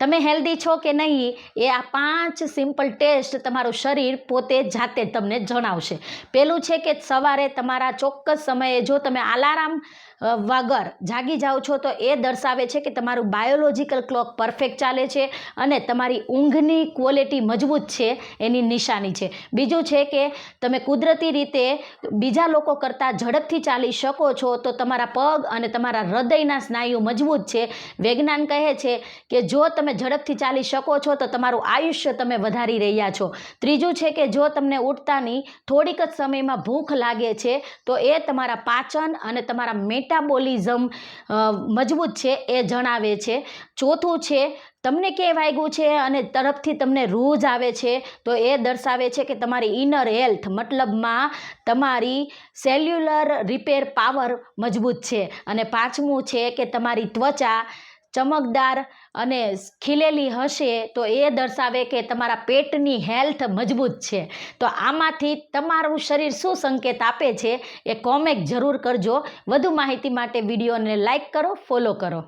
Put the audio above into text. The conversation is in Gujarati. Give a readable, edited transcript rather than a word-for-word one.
તમે હેલ્ધી છો કે નહીં એ આ 5 સિમ્પલ ટેસ્ટ તમારું શરીર પોતે જાતે તમને જણાવશે. પહેલું છે કે સવારે તમારા ચોક્કસ સમયે જો તમે અલાર્મ વગર જાગી જાઓ છો તો એ દર્શાવે છે કે તમારું બાયોલોજિકલ ક્લોક પરફેક્ટ ચાલે છે અને તમારી ઊંઘની ક્વોલિટી મજબૂત છે એની નિશાની છે. બીજું છે કે તમે કુદરતી રીતે બીજા લોકો કરતાં ઝડપથી ચાલી શકો છો તો તમારા પગ અને તમારા હૃદયના સ્નાયુ મજબૂત છે. વિજ્ઞાન કહે છે કે જો તમે ઝડપથી ચાલી શકો છો તો તમારું આયુષ્ય તમે વધારી રહ્યા છો. ત્રીજું છે કે જો તમને ઉઠતાની થોડીક જ સમયમાં ભૂખ લાગે છે તો એ તમારા પાચન અને તમારા મેટાબોલિઝમ મજબૂત છે એ જણાવે છે. ચોથું છે તમને કે વાગ્યું છે અને તરફથી તમને રૂઝ આવે છે તો એ દર્શાવે છે કે તમારી ઇનર હેલ્થ મતલબમાં તમારી સેલ્યુલર રિપેર પાવર મજબૂત છે. અને પાંચમું છે કે તમારી ત્વચા ચમકદાર અને ખીલેલી હશે તો એ દર્શાવે કે તમારા પેટની હેલ્થ મજબૂત છે. તો આમાંથી તમારું શરીર શું સંકેત આપે છે એ કોમેન્ટ જરૂર કરજો. વધુ માહિતી માટે વિડીયોને લાઈક કરો, ફોલો કરો.